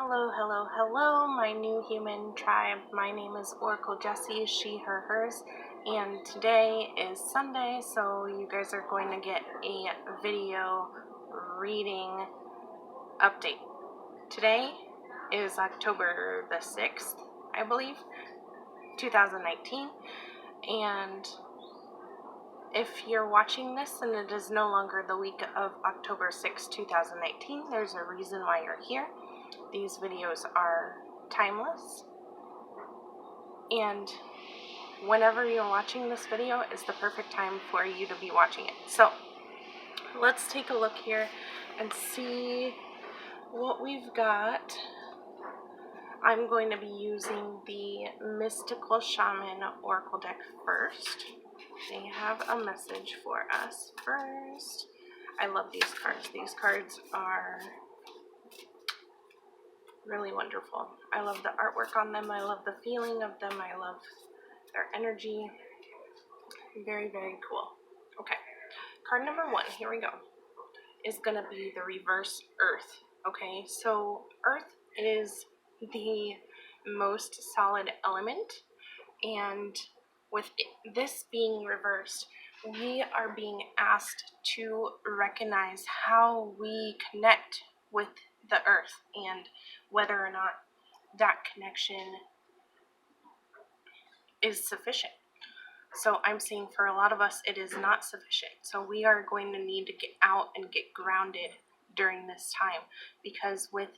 Hello, hello, hello, my new human tribe. My name is Oracle Jessie, she, her, hers, and today is Sunday, so you guys are going to get a video reading update. Today is October the 6th, I believe, 2019, and if you're watching this and it is no longer the week of October 6th, 2019, there's a reason why you're here. These videos are timeless, and whenever you're watching this video is the perfect time for you to be watching it. So let's take a look here and see what we've got. I'm going to be using the Mystical Shaman Oracle deck first. They have a message for us first. I love these cards. These cards are really wonderful. I love the artwork on them. I love the feeling of them. I love their energy. Very, very cool. Okay, card number 1, here we go, is going to be the reverse Earth. Okay, so Earth is the most solid element, and with this being reversed, we are being asked to recognize how we connect with the Earth and whether or not that connection is sufficient. So I'm seeing for a lot of us it is not sufficient. So we are going to need to get out and get grounded during this time, because with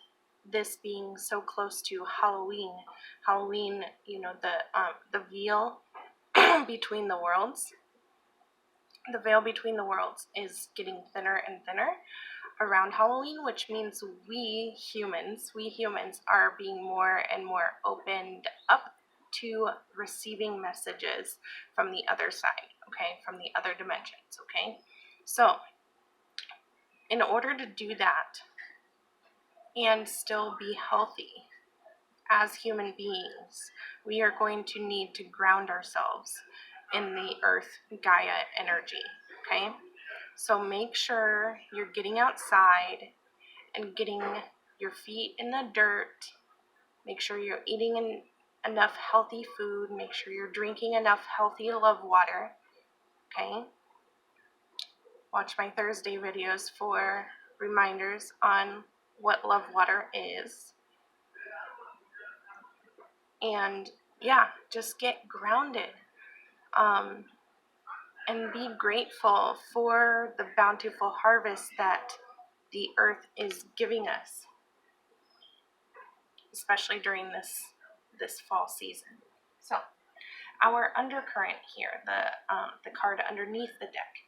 this being so close to Halloween, you know, the veil between the worlds, the veil between the worlds is getting thinner and thinner around Halloween, which means we humans are being more and more opened up to receiving messages from the other side, okay, from the other dimensions, okay? So, in order to do that and still be healthy as human beings, we are going to need to ground ourselves in the Earth Gaia energy, okay? So make sure you're getting outside and getting your feet in the dirt. Make sure you're eating enough healthy food. Make sure you're drinking enough healthy love water, okay? Watch my Thursday videos for reminders on what love water is. And yeah, just get grounded. And be grateful for the bountiful harvest that the earth is giving us, especially during this fall season. So our undercurrent here, the card underneath the deck,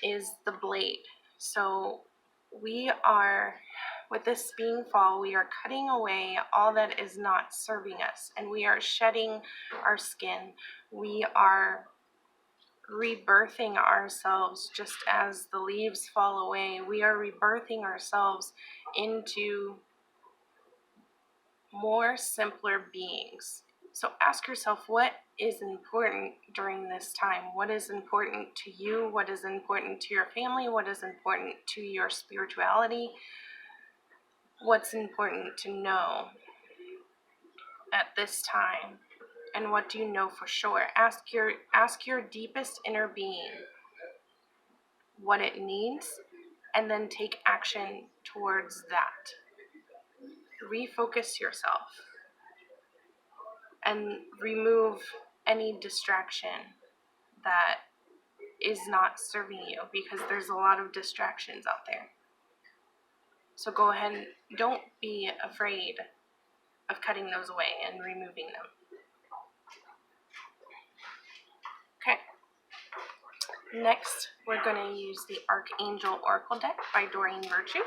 is the blade. So we are, with this being fall, we are cutting away all that is not serving us, and we are shedding our skin. We are rebirthing ourselves just as the leaves fall away. We are rebirthing ourselves into more simpler beings. So ask yourself, what is important during this time? What is important to you? What is important to your family? What is important to your spirituality? What's important to know at this time? And what do you know for sure? Ask your deepest inner being what it needs, and then take action towards that. Refocus yourself and remove any distraction that is not serving you, because there's a lot of distractions out there. So go ahead and don't be afraid of cutting those away and removing them. Okay. Next, we're going to use the Archangel Oracle deck by Doreen Virtue.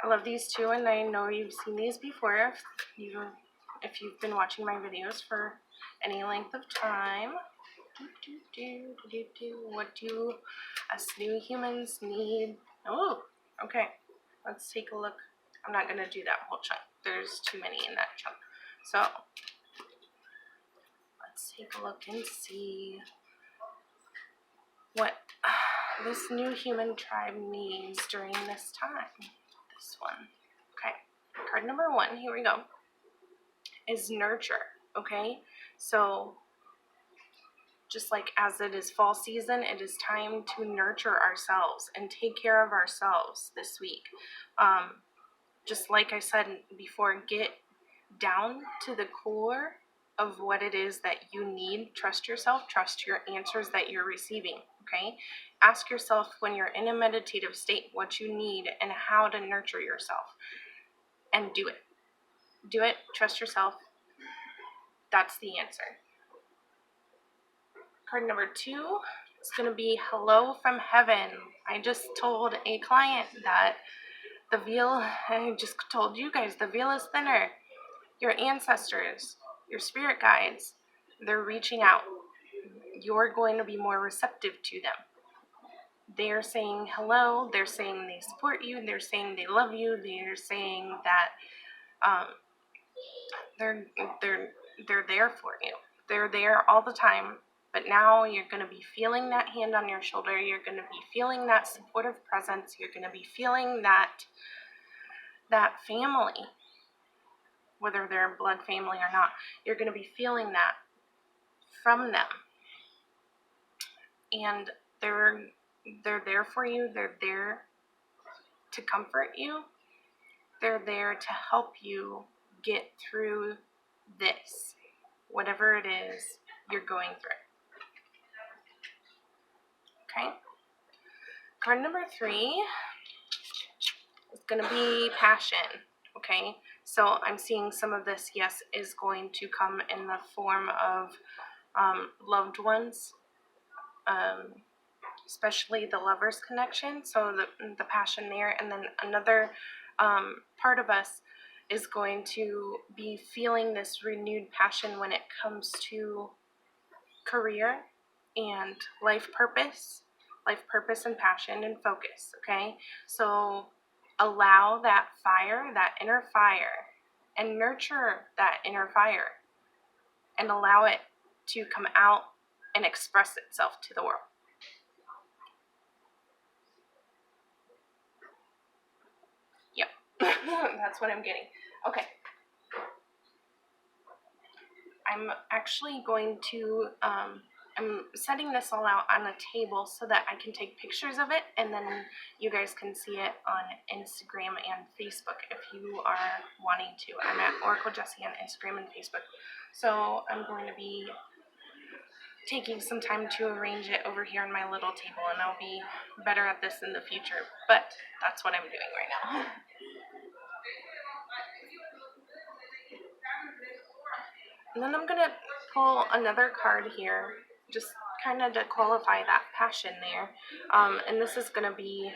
I love these two, and I know you've seen these before if you've been watching my videos for any length of time. What do us new humans need? Oh, okay. Let's take a look. I'm not going to do that whole chunk. There's too many in that chunk. So, let's take a look and see what this new human tribe needs during this time. This one. Okay. Card number 1, here we go, is nurture, okay? So just like as it is fall season, it is time to nurture ourselves and take care of ourselves this week. Just like I said before, get down to the core of what it is that you need. Trust yourself, trust your answers that you're receiving, okay? Ask yourself when you're in a meditative state what you need and how to nurture yourself, and do it. Do it, trust yourself. That's the answer. Card number 2 is going to be hello from heaven. I just told a client that the veil, I just told you guys, the veil is thinner. Your ancestors, your spirit guides, they're reaching out. You're going to be more receptive to them. They're saying hello, they're saying they support you, they're saying they love you, they're saying that they're there for you. They're there all the time. But now you're going to be feeling that hand on your shoulder. You're going to be feeling that supportive presence. You're going to be feeling that family, whether they're blood family or not. You're going to be feeling that from them. And they're there for you. They're there to comfort you. They're there to help you get through this, whatever it is you're going through. Okay? Card number 3 is going to be passion. Okay? So I'm seeing some of this, yes, is going to come in the form of loved ones, especially the lover's connection. So the passion there. And then another part of us is going to be feeling this renewed passion when it comes to career and life purpose and passion and focus, okay? So allow that fire, that inner fire, and nurture that inner fire, and allow it to come out and express itself to the world. Yep, that's what I'm getting. Okay. I'm actually going to, I'm setting this all out on a table so that I can take pictures of it, and then you guys can see it on Instagram and Facebook if you are wanting to. I'm at Oracle Jessie on Instagram and Facebook. So I'm going to be taking some time to arrange it over here on my little table, and I'll be better at this in the future, but that's what I'm doing right now. And then I'm going to pull another card here, just kind of to qualify that passion there. And this is going to be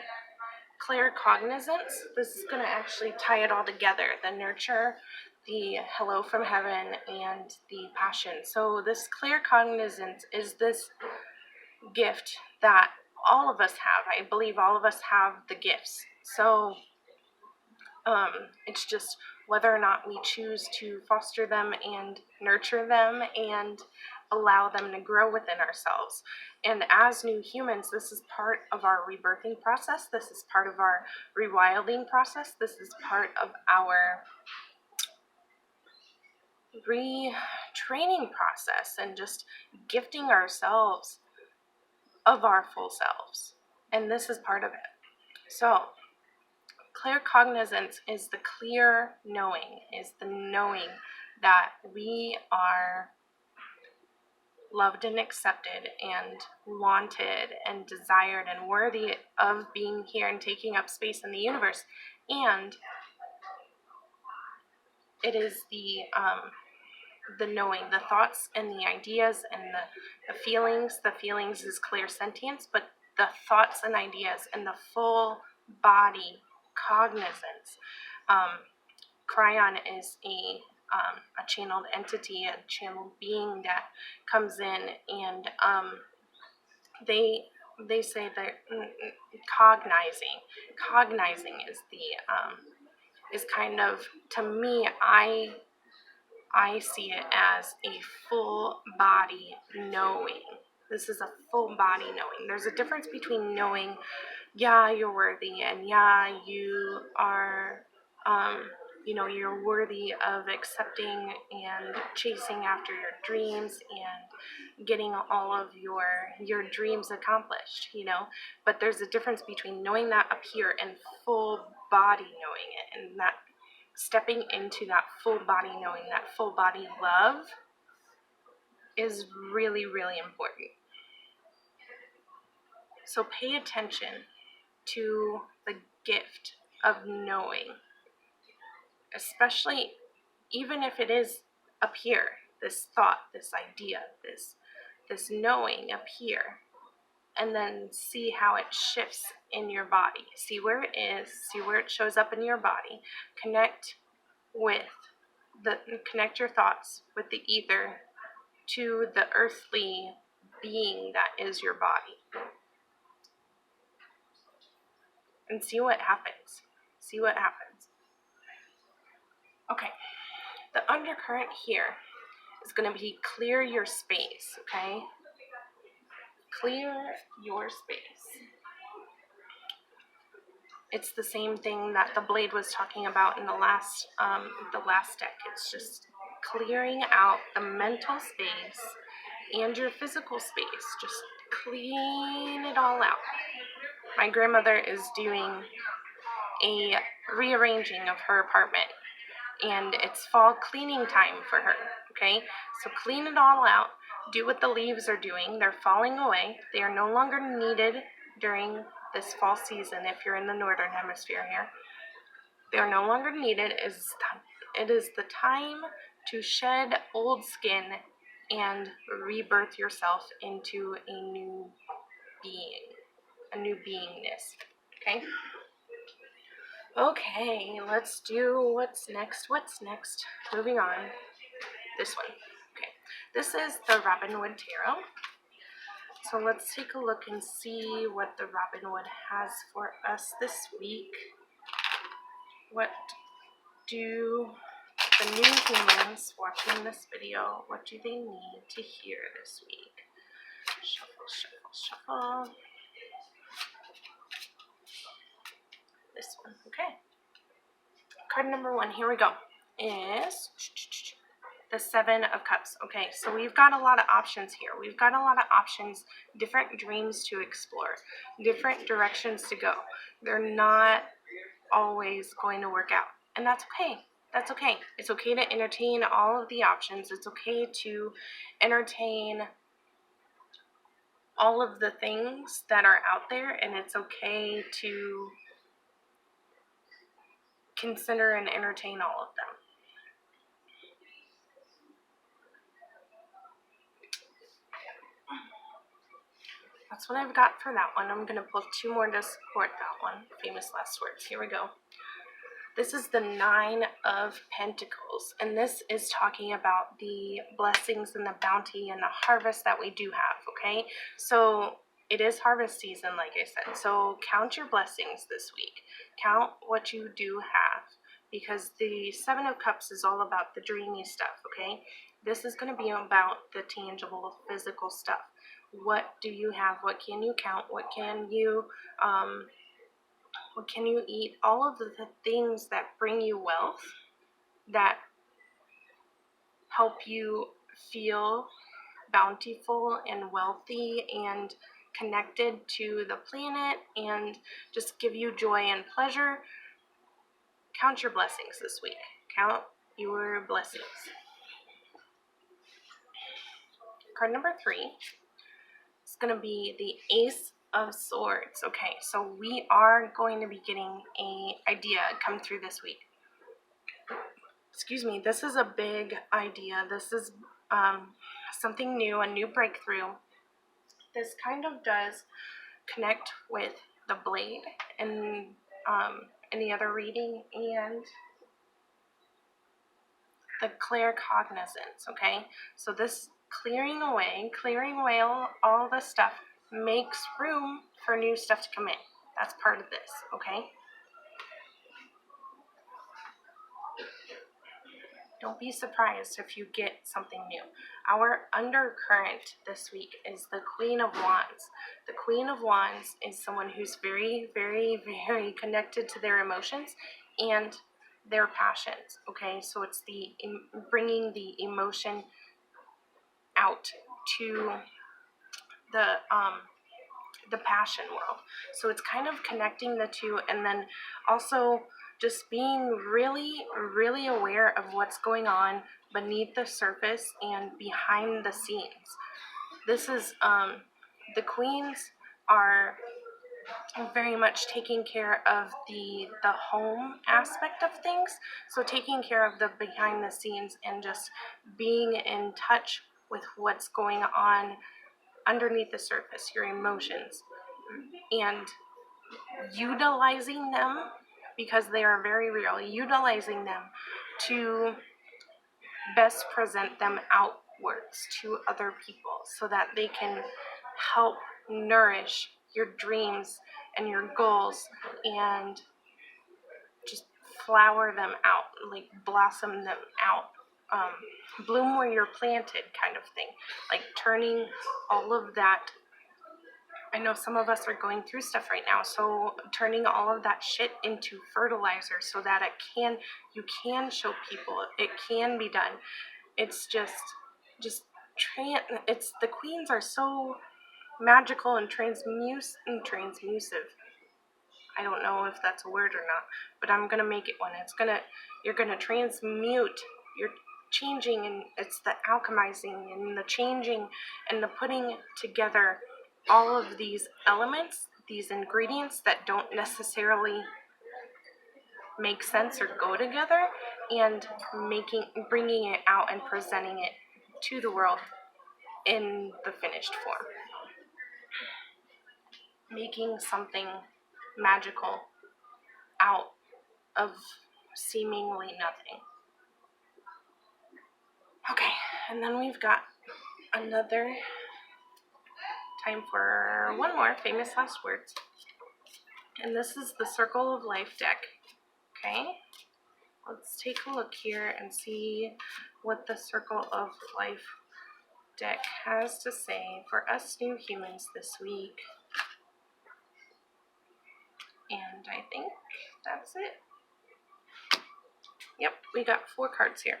clear cognizance. This is going to actually tie it all together, the nurture, the hello from heaven, and the passion. So this clear cognizance is this gift that all of us have. I believe all of us have the gifts. So it's just whether or not we choose to foster them and nurture them and allow them to grow within ourselves. And as new humans, this is part of our rebirthing process. This is part of our rewilding process. This is part of our retraining process and just gifting ourselves of our full selves. And this is part of it. So clear cognizance is the clear knowing, is the knowing that we are loved and accepted and wanted and desired and worthy of being here and taking up space in the universe. And it is the knowing, the thoughts and the ideas and the feelings. The feelings is clear sentience, but the thoughts and ideas and the full body cognizance. Cryon is a channeled entity, a channeled being that comes in, and they say that cognizing is the is kind of, to me, I see it as a full body knowing. This is a full body knowing. There's a difference between knowing, yeah, you're worthy, and yeah, you are, you know, you're worthy of accepting and chasing after your dreams and getting all of your dreams accomplished, you know. But there's a difference between knowing that up here and full body knowing it, and that stepping into that full body knowing, that full body love is really, really important. So pay attention to the gift of knowing, especially even if it is up here, this thought, this idea, this knowing up here, and then see how it shifts in your body. See where it is, see where it shows up in your body. Connect your thoughts with the ether to the earthly being that is your body. And see what happens. See what happens. Okay. The undercurrent here is going to be clear your space, okay? Clear your space. It's the same thing that the blade was talking about in the last deck. It's just clearing out the mental space and your physical space. Just clean it all out. My grandmother is doing a rearranging of her apartment, and it's fall cleaning time for her, okay? So clean it all out. Do what the leaves are doing. They're falling away. They are no longer needed during this fall season if you're in the northern hemisphere here. They are no longer needed. It is the time to shed old skin and rebirth yourself into a new being, a new beingness, okay? Okay, let's do what's next. Moving on. This one. Okay, this is the Robinwood Tarot. So let's take a look and see what the Robinwood has for us this week. What do the new humans watching this video, what do they need to hear this week? Shuffle, shuffle, shuffle. This one, okay. Card number 1, here we go, is the 7 of Cups. Okay, so we've got a lot of options here. We've got a lot of options, different dreams to explore, different directions to go. They're not always going to work out, and that's okay. That's okay. It's okay to entertain all of the options. It's okay to entertain all of the things that are out there, and it's okay to consider and entertain all of them. That's what I've got for that one. I'm going to pull 2 more to support that one. Famous last words. Here we go. This is the 9 of Pentacles, and this is talking about the blessings and the bounty and the harvest that we do have, okay? So it is harvest season, like I said. So count your blessings this week. Count what you do have, because the 7 of Cups is all about the dreamy stuff, okay? This is going to be about the tangible, physical stuff. What do you have? What can you count? What can you eat? All of the things that bring you wealth, that help you feel bountiful and wealthy and connected to the planet and just give you joy and pleasure. Count your blessings this week. Count your blessings. Card number 3 is going to be the Ace of Swords. Okay, so we are going to be getting an idea come through this week. Excuse me, this is a big idea. This is something new, a new breakthrough. This kind of does connect with the blade and any other reading and the claircognizance, okay? So this clearing away all the stuff makes room for new stuff to come in. That's part of this, okay? Don't be surprised if you get something new. Our undercurrent this week is the Queen of Wands. The Queen of Wands is someone who's very, very, very connected to their emotions, and their passions. Okay, so it's bringing the emotion out to the passion world. So it's kind of connecting the two, and then also just being really, really aware of what's going on beneath the surface and behind the scenes. This is the queens are very much taking care of the home aspect of things. So taking care of the behind the scenes and just being in touch with what's going on underneath the surface, your emotions, and utilizing them, because they are very real, utilizing them to best present them outwards to other people so that they can help nourish your dreams and your goals and just flower them out, like blossom them out, bloom where you're planted kind of thing, like turning all of that. I know some of us are going through stuff right now, so turning all of that shit into fertilizer so that you can show people it can be done. It's it's the queens are so magical and transmusive. I don't know if that's a word or not, but I'm gonna make it one. You're gonna transmute. You're changing, and it's the alchemizing and the changing and the putting together all of these elements, these ingredients that don't necessarily make sense or go together, and bringing it out and presenting it to the world in the finished form. Making something magical out of seemingly nothing. Okay, and then we've got another time for one more famous last words. And this is the Circle of Life deck. Okay, let's take a look here and see what the Circle of Life deck has to say for us new humans this week. And I think that's it. Yep, we got 4 cards here.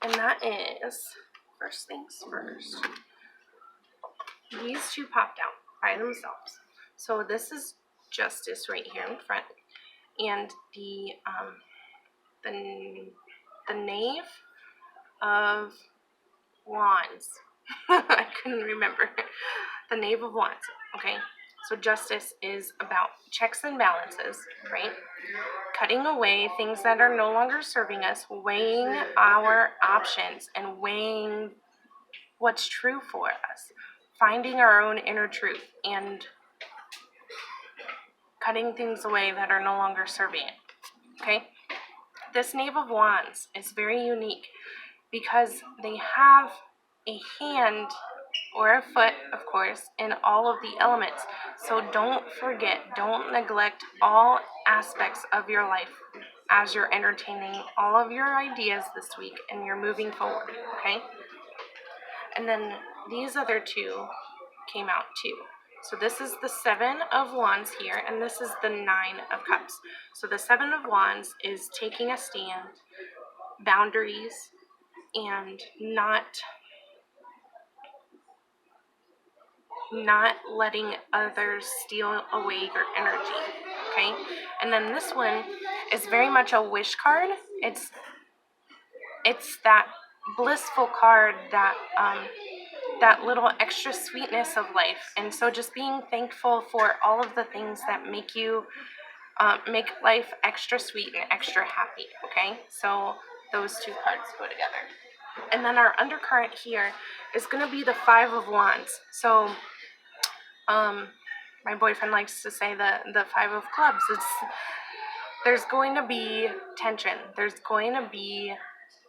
And that is, first things first, these 2 popped out by themselves. So this is Justice right here in front, and the Knave of Wands. I couldn't remember. The Knave of Wands. Okay, so Justice is about checks and balances, right? Cutting away things that are no longer serving us, weighing our options and weighing what's true for us, finding our own inner truth and cutting things away that are no longer serving it. Okay? This Knave of Wands is very unique because they have a hand or a foot, of course, in all of the elements. So don't forget, don't neglect all aspects of your life as you're entertaining all of your ideas this week and you're moving forward, okay? And then these other 2 came out too. So this is the 7 of Wands here, and this is the 9 of Cups. So the 7 of Wands is taking a stand, boundaries, and not letting others steal away your energy, okay? And then this one is very much a wish card. It's that blissful card, that little extra sweetness of life. And so just being thankful for all of the things that make make life extra sweet and extra happy, okay? So those 2 cards go together. And then our undercurrent here is going to be the 5 of Wands. So my boyfriend likes to say the 5 of Clubs. There's going to be tension. There's going to be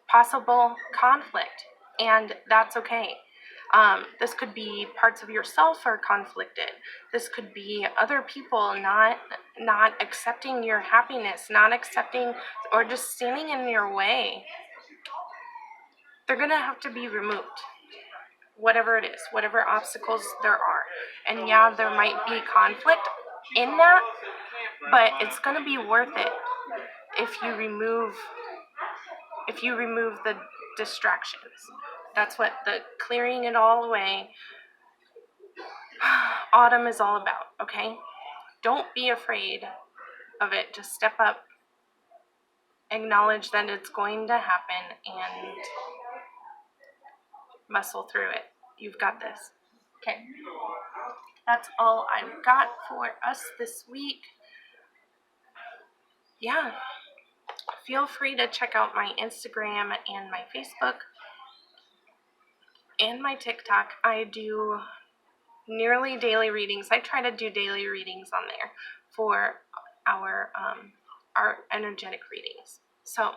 possible conflict, and that's okay. This could be parts of yourself are conflicted. This could be other people not accepting your happiness, not accepting, or just standing in your way. They're going to have to be removed. Whatever it is, whatever obstacles there are. And yeah, there might be conflict in that, but it's going to be worth it. if you remove the distractions. That's what the clearing it all away autumn is all about, okay? Don't be afraid of it. Just step up, acknowledge that it's going to happen, and muscle through it. You've got this. Okay. That's all I've got for us this week. Yeah. Feel free to check out my Instagram and my Facebook and my TikTok. I do nearly daily readings. I try to do daily readings on there for our energetic readings. So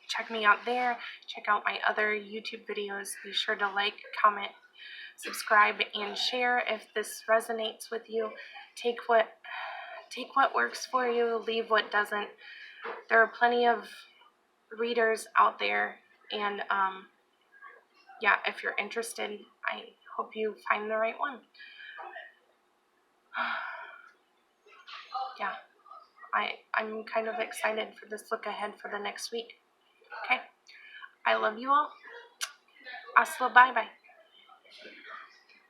check me out there. Check out my other YouTube videos. Be sure to like, comment, subscribe, and share if this resonates with you. Take what works for you, leave what doesn't. There are plenty of readers out there, and yeah, if you're interested, I hope you find the right one. Yeah, I'm kind of excited for this look ahead for the next week. Okay, I love you all. Hasta, bye-bye.